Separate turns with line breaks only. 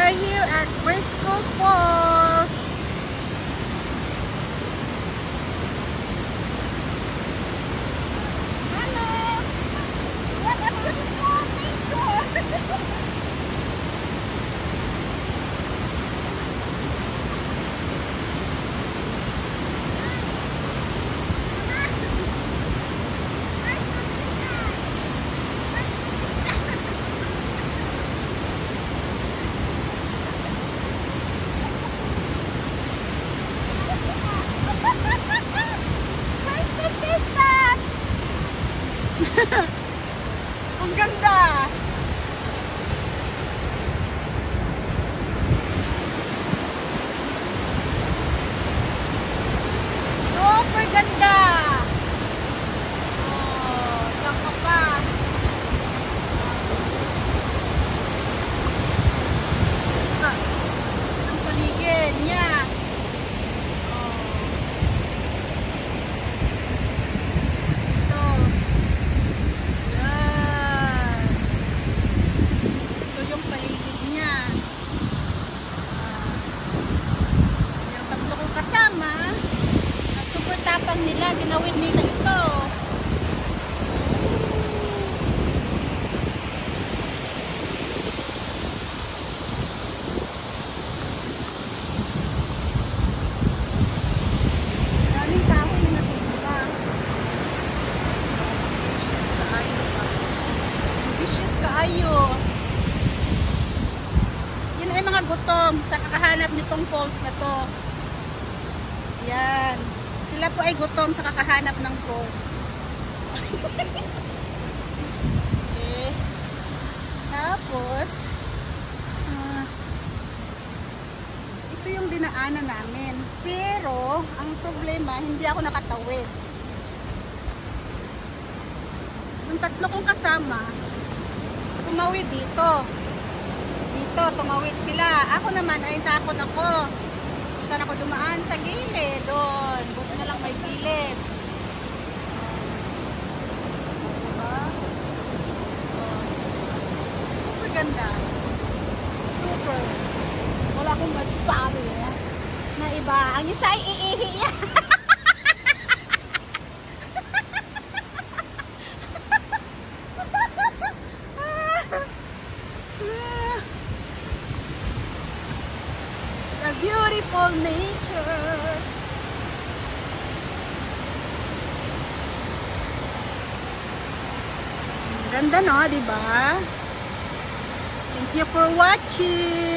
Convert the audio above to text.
are here at Frisco Falls. Hello! What a beautiful nature! Ang ganda! Super ganda! Oh, saan ka pa? Ang paligid niya. Kasama, super tapang nila, ginawin nila ito. Daming tao yung natutula. Vicious kaayo. Yun ay mga gutom sa kakahanap nitong falls na to. Yan. Sila po ay gutom sa kakahanap ng falls. Okay. Tapos, ito yung dinaanan namin. Pero, ang problema, hindi ako nakatawid. Yung tatlo kong kasama, tumawid dito. Dito, tumawid sila. Ako naman ay takot ako. Saan ako dumaan? Sa gilid. Doon. Buti na lang may gilid. Diba? Super ganda. Super. Wala akong masabi na iba. Ang isa ay iihi yan. Beautiful nature. Ganda no, di ba? Thank you for watching.